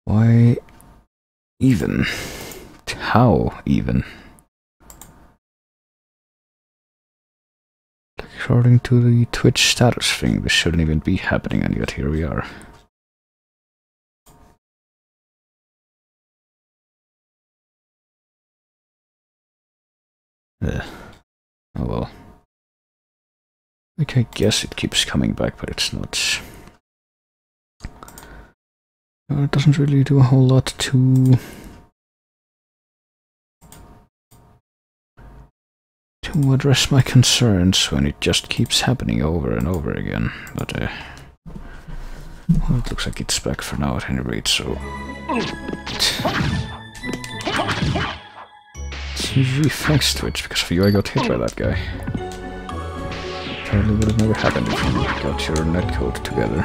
Why even? How even? According to the Twitch status thing, this shouldn't even be happening, and yet here we are. Oh well. Like, I guess it keeps coming back, but it's not. It doesn't really do a whole lot to address my concerns when it just keeps happening over and over again. But well, it looks like it's back for now at any rate, so GG, thanks Twitch, because of you I got hit by that guy. Apparently would have never happened if you got your netcode together.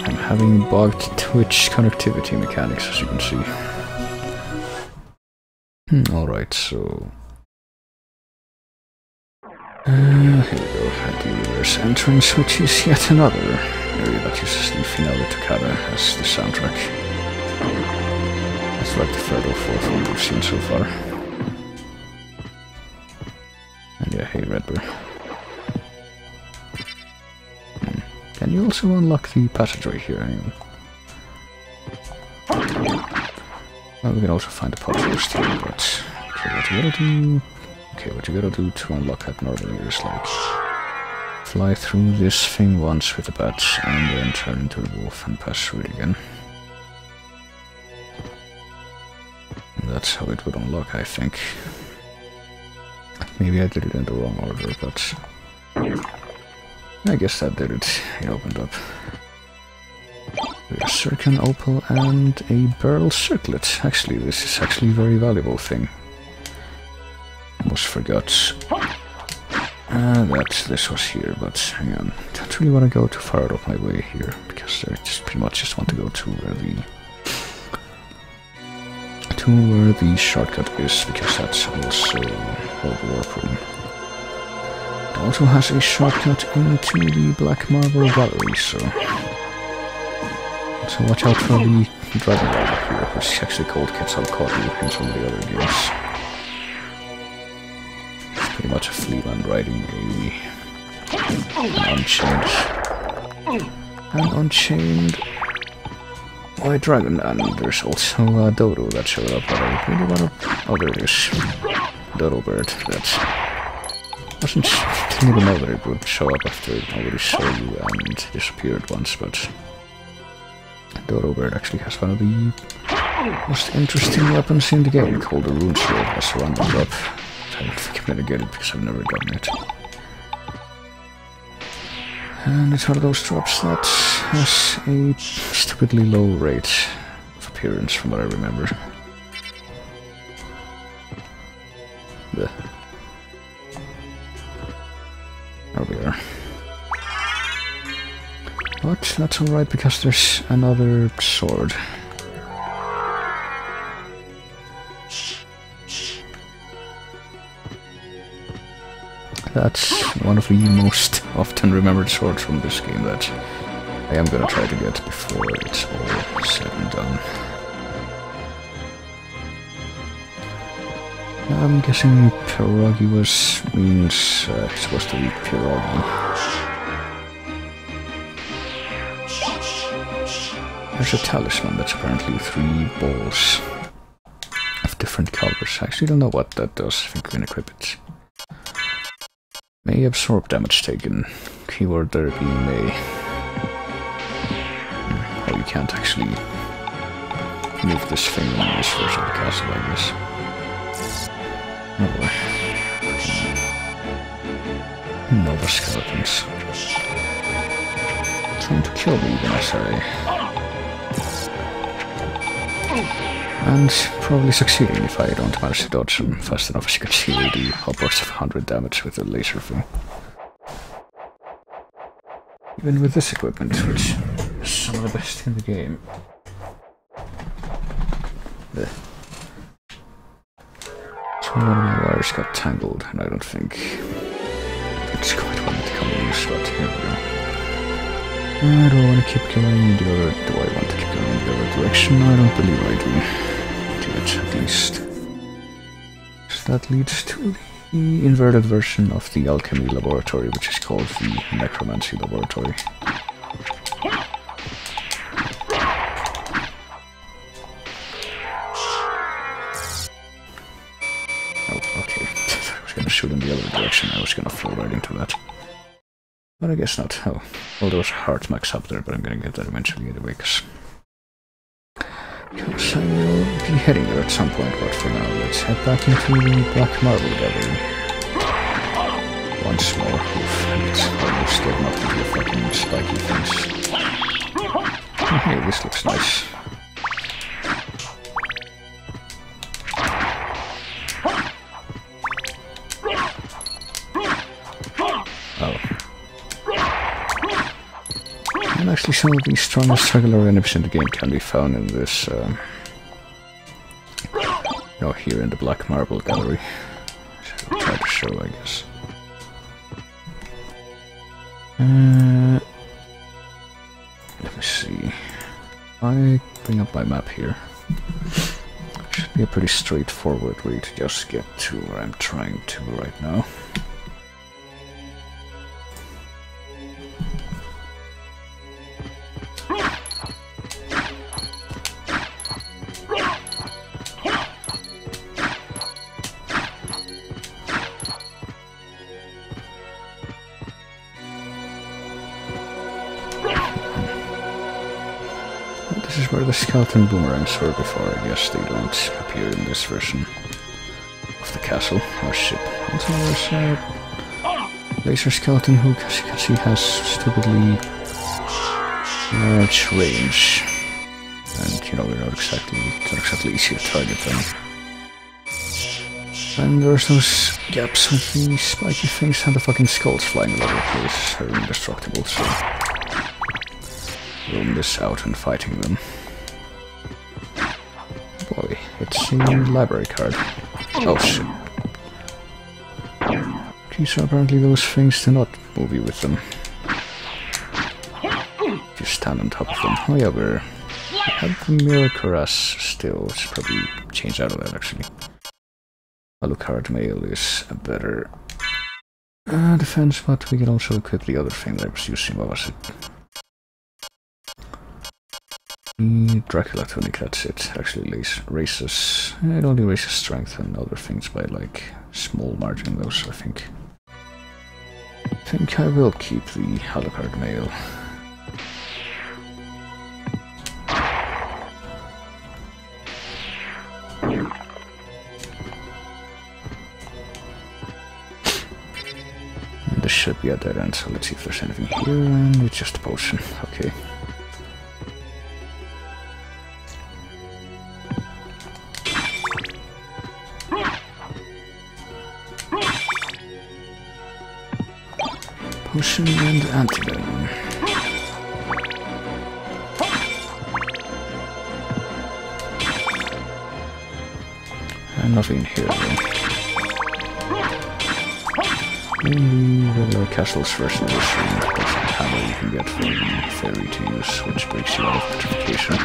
I'm having bugged Twitch connectivity mechanics, as you can see. Alright, so... here we go, at the reverse entrance, which is yet another area that uses the Finale Toccata as the soundtrack. That's like the third or fourth one we've seen so far. And yeah, hey Redbird. Can you also unlock the passageway here? Hang on. Well, we can also find the pot roast here, but... Okay, what you gotta do... Okay, what you gotta do to unlock that normally is like... fly through this thing once with the bat, and then turn into the wolf and pass through it again. And that's how it would unlock, I think. Maybe I did it in the wrong order, but... I guess that did it. It opened up. With a Circan Opal and a Beryl Circlet. Actually, this is actually a very valuable thing. Almost forgot that this was here, but hang on. I don't really want to go too far out of my way here, because I just pretty much just want to go to where the shortcut is, because that's also the warp room. It also has a shortcut into the Black Marble Gallery, so watch out for the Dragon Rider here, which is actually called Quetzalcoatl in some of the other games. It's pretty much a Fleeman riding an unchained white dragon, and there's also a dodo that showed up, but I really want to... Oh, there it is. Dodo bird, didn't even know that it would show up after it already saw you and disappeared once, but Dodo Bird actually has one of the most interesting weapons in the game, called the Rune Sword, as a random drop. I don't think I'm gonna get it because I've never gotten it. And it's one of those drops that has a stupidly low rate of appearance from what I remember. There we are. But that's alright because there's another sword. That's one of the most often remembered swords from this game that I am gonna try to get before it's all said and done. I'm guessing Pierogi means it's supposed to be pierogi. There's a talisman that's apparently 3 balls of different colors. I actually don't know what that does. I think we can equip it. May absorb damage taken. Keyword there being may. Oh, you can't actually move this thing on this version of the castle, I guess. Oh boy. Nova skeletons. Trying to kill me even as and probably succeeding if I don't manage to dodge them fast enough. As you can see, they do upwards of 100 damage with the laser thing. Even with this equipment, which is some of the best in the game. So one of my wires got tangled, and I don't think it's quite wanting to come loose. guess what? Here we go. Do I want to keep going in the other... Do I want to keep going in the other direction? I don't believe I do. Yet, at least. So that leads to the inverted version of the alchemy laboratory, which is called the necromancy laboratory. Oh, okay. I was gonna shoot in the other direction. I was gonna fall right into that. But I guess not. Oh, well, there was a heart max up there, but I'm gonna get that eventually anyway, because I will be heading there at some point, but for now, let's head back into the Black Marble Gallery. Once more. Oof, it's almost getting up to the fucking spiky things. Oh, hey, this looks nice. And actually some of the strongest regular enemies in the game can be found in this, here in the Black Marble Gallery. I'll try to show, I guess. Let me see. I bring up my map here. Should be a pretty straightforward way to just get to where I'm trying to right now. This is where the skeleton boomerangs were before. I guess they don't appear in this version of the castle. Oh shit. Also there's a laser skeleton who, as you can see, has stupidly large range. And, we're not exactly easy to target them. And there's those gaps with the spiky things and the fucking skulls flying all over the place. They're indestructible, so we'll miss out on fighting them. Boy, it's a library card. Oh shit. These are apparently those things do not move you with them. If you stand on top of them. However, I have the Mirror Cuirass still. Should probably change out of that actually. Alucard Mail is a better defense, but we can also equip the other thing that I was using. What was it? The Dracula Tunic, that's it. Actually raises... It only raises strength and other things by like small margin though, so I think I will keep the Alucard Mail. And this should be a dead end, so let's see if there's anything here, and it's just a potion. Okay. Potion and antivenom. And nothing here though. Only regular castle's first edition. There's a hammer you can get from the fairy to use, which breaks you out of petrification.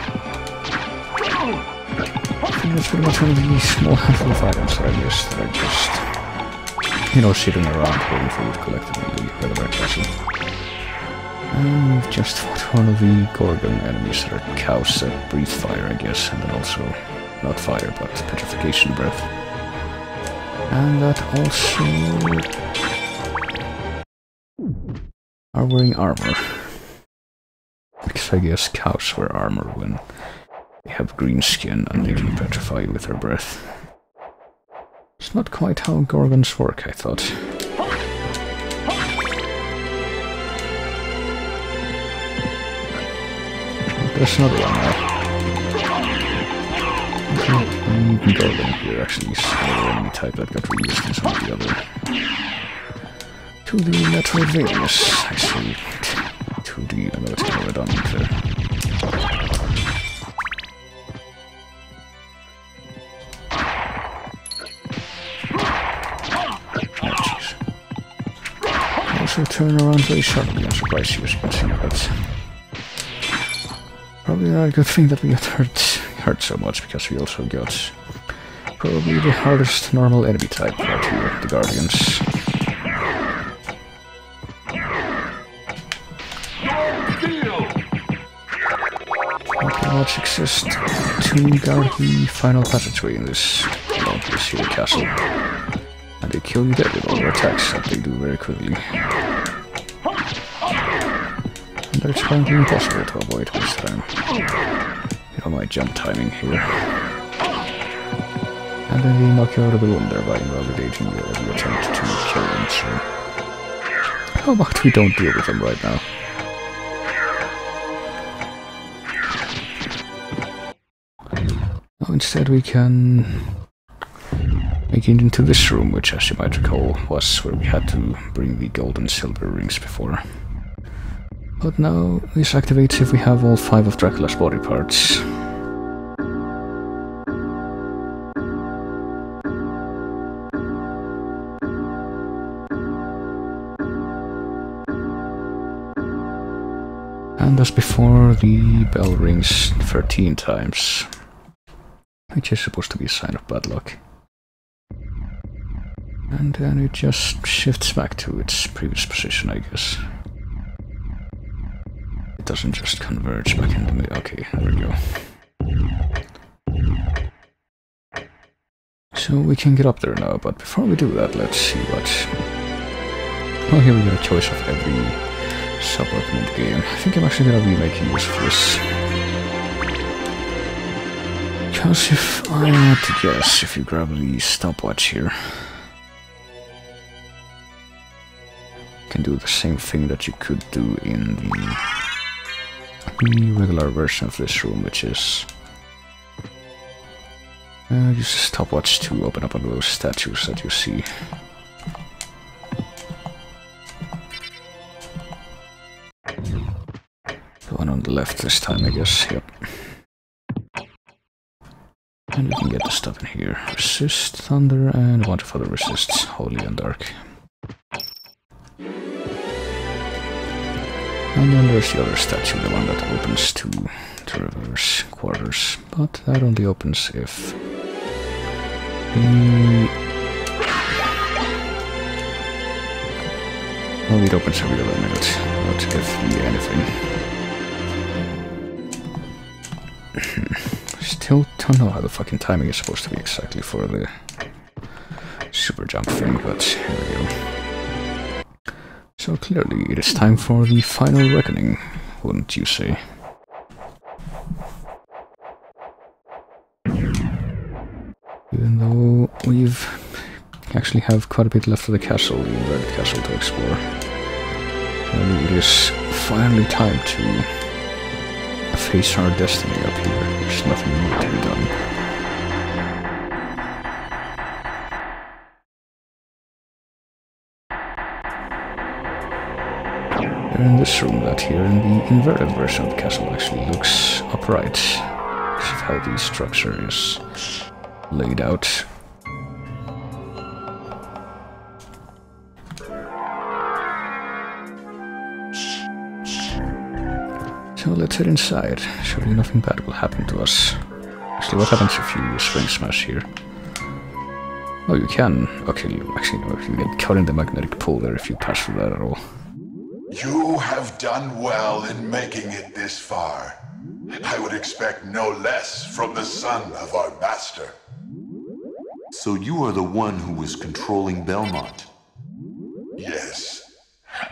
I think that's pretty much one of the small handful of items that I missed that I just sitting around waiting for you to collect them in the Redderbar Castle. And we've just fought one of the Gorgon enemies that are cows that breathe fire, I guess, and then also, not fire, but petrification breath. And that also are wearing armor. Because I guess cows wear armor when they have green skin and they can petrify you with their breath. It's not quite how Gorgons work, I thought. There's another one now. The Gorgon here actually is another enemy type that got reused in some of the other. To the Metroidvanias, actually. To the, I know it's kind of redundant there. also turn around very sharply and surprise you, as you can see, but probably not a good thing that we got hurt so much, because we also got probably the hardest normal enemy type right here, the Guardians. Not much exist to guard the final passageway in this here castle. And they kill you dead with all their attacks that they do very quickly. And they're apparently impossible to avoid this time. You know, my jump timing here. And then they knock you out of the room, thereby invalidating every attempt to kill them, so... How about we don't deal with them right now? Now instead we can make it into this room, which, as you might recall, was where we had to bring the gold and silver rings before. But now this activates if we have all 5 of Dracula's body parts. And as before, the bell rings 13 times, which is supposed to be a sign of bad luck. And then it just shifts back to its previous position, I guess. It doesn't just converge back into the... Okay, there we go. So we can get up there now, but before we do that, let's see what... Well, here we got a choice of every sub-weapon in the game. I think I'm actually gonna be making use of this. Because if I had to guess, if you grab the stopwatch here, you can do the same thing that you could do in the regular version of this room, which is use the stopwatch to open up one of those statues that you see. The one on the left this time, I guess, yep. And we can get the stuff in here. Resist, Thunder, and a bunch of other resists, Holy and Dark. And then there's the other statue, the one that opens to reverse quarters. But that only opens if the... Well, it opens every other minute, but if the anything... Still don't know how the fucking timing is supposed to be exactly for the super jump thing, but here we go. So clearly it is time for the final reckoning, wouldn't you say? Even though we've actually have quite a bit left of the castle, the inverted castle, to explore. Clearly it is finally time to face our destiny up here. There's nothing more to be done. In this room, that here in the inverted version of the castle actually looks upright because of how the structure is laid out. So let's head inside. Surely nothing bad will happen to us. Actually, what happens if you use Ring Smash here? Oh, you can. Okay, you actually know, you get caught in the magnetic pull there if you pass through that at all. You have done well in making it this far. I would expect no less from the son of our master. So you are the one who was controlling Belmont? Yes.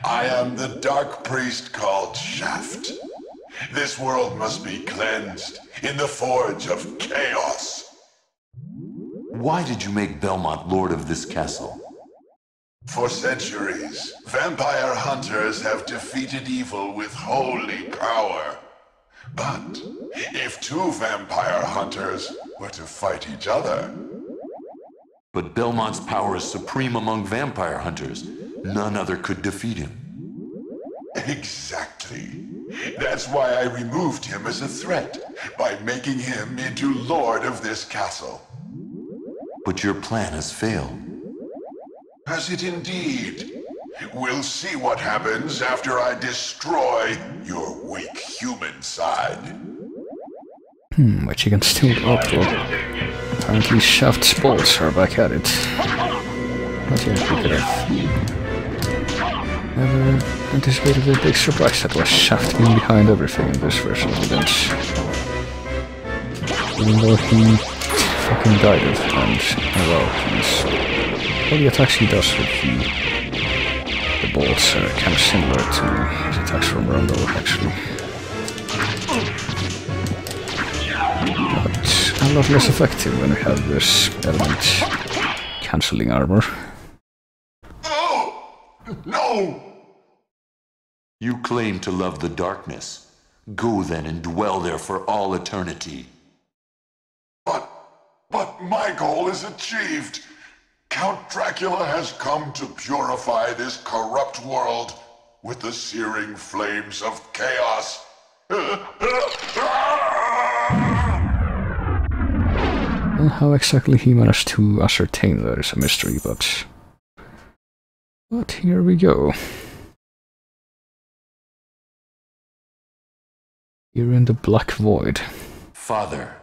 I am the dark priest called Shaft. This world must be cleansed in the forge of chaos. Why did you make Belmont lord of this castle? For centuries, vampire hunters have defeated evil with holy power. But if 2 vampire hunters were to fight each other... But Belmont's power is supreme among vampire hunters. None other could defeat him. Exactly. That's why I removed him as a threat, by making him into lord of this castle. But your plan has failed. Has it indeed? We'll see what happens after I destroy your weak human side. But you can still upload. Apparently Shaft's bolts are back at it. Not yet, we could have never anticipated a big surprise that was Shaft being behind everything in this version of events. Even though he fucking died it, and well, all the attacks he does with the bolts are kind of similar to his attacks from Rondo, actually. But a lot less effective when we have this element cancelling armor. Oh! No! You claim to love the darkness. Go then and dwell there for all eternity. But my goal is achieved. Count Dracula has come to purify this corrupt world with the searing flames of chaos. Well, how exactly he managed to ascertain that is a mystery, but here we go. Here in the Black Void. Father.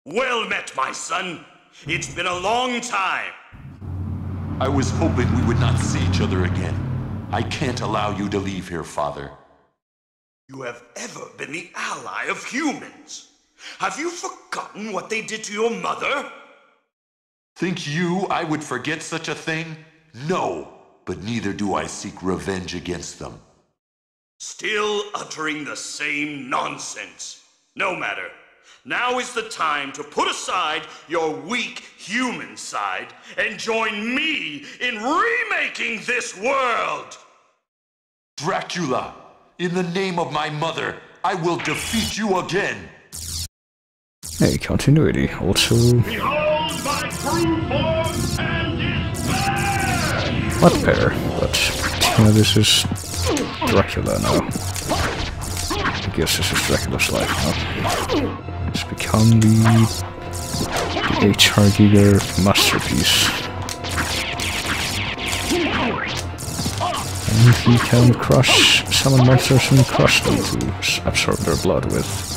Well met, my son. It's been a long time. I was hoping we would not see each other again. I can't allow you to leave here, Father. You have ever been the ally of humans. Have you forgotten what they did to your mother? Think you I would forget such a thing? No, but neither do I seek revenge against them. Still uttering the same nonsense. No matter. Now is the time to put aside your weak human side and join me in remaking this world! Dracula, in the name of my mother, I will defeat you again! Hey, continuity. Also... Behold my true form and despair! Not pair, but this is Dracula now. I guess this is Dracula's life now. It's become the H.R. Giger masterpiece. And he can summon monsters and crush them to absorb their blood with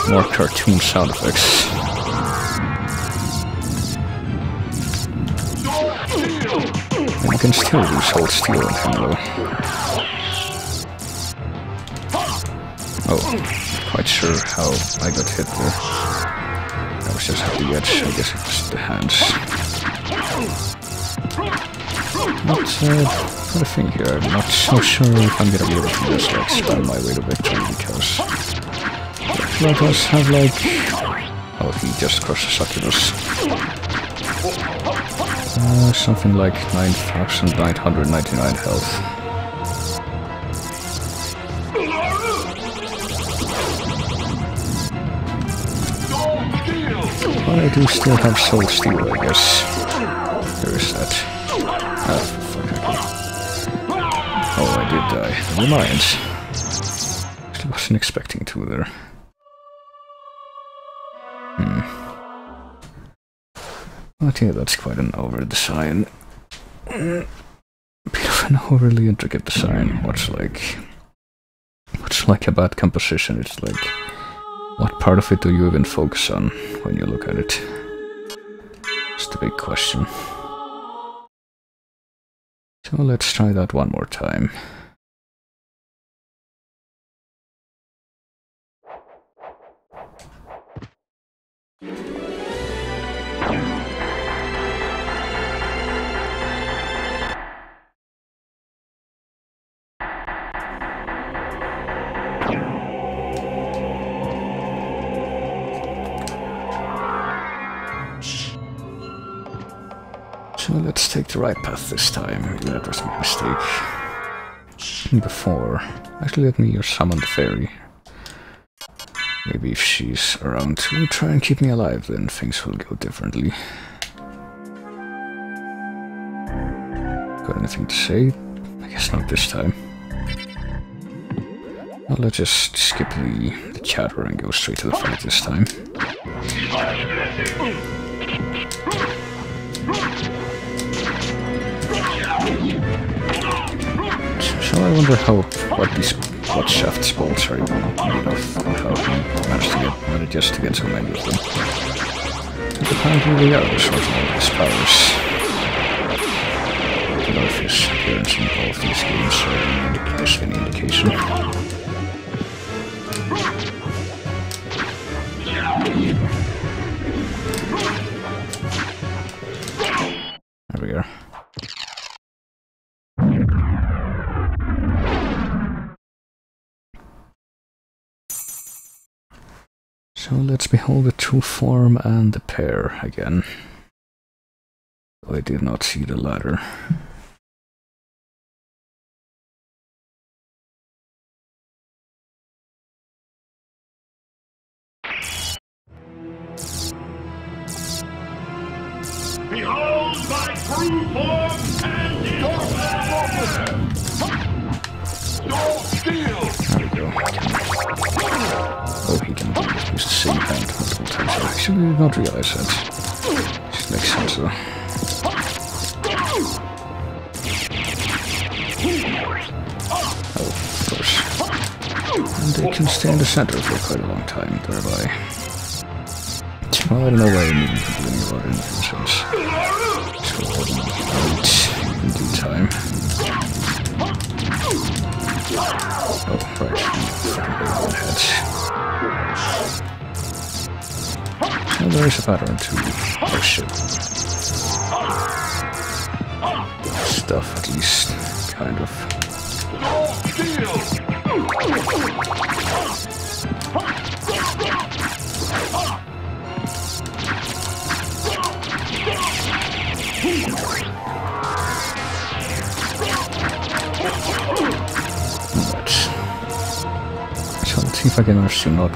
more cartoon sound effects. And you can still use Hold Steel on him though. Oh, quite sure how I got hit there. I was just at the edge, I guess it was the hands. But got a thing here, I'm not so sure if I'm gonna be able to just like spam my way to victory because Dracula does have like... Oh, he just crushed Succubus. Something like 9,999 health. But I do still have Soul Steel, I guess. There is that. Ah, fuck. Oh, I did die. Never mind. Actually wasn't expecting to there. But yeah, that's quite an over-design. Bit of an overly intricate design. What's like a bad composition? It's like, what part of it do you even focus on when you look at it? It's the big question. So let's try that one more time. So let's take the right path this time. Maybe that was my mistake. Before, actually let me summon the fairy. Maybe if she's around to try and keep me alive, then things will go differently. Got anything to say? I guess not this time. Well, let's just skip the chatter and go straight to the fight this time. wonder what these shafts bolts are even made of, and how he managed to get so many of them. And apparently they are the source of all his powers. I don't know if his appearance in all of these games is any indication. There we are. So let's behold the true form and the pair again. Though I did not see the latter. Behold my true form and Steel! There we go. Oh, he can use the same hand multiple times. I actually did not realize that. Just makes sense though. Oh, of course. And they can stay in the center for quite a long time, thereby. Well, I don't know why I'm even complaining about it in some sense. So I'll wait in due time. Oh, right. Fucking big heads. So there is a pattern to oh shit. Stuff, at least. Kind of. So let's see if I can manage to not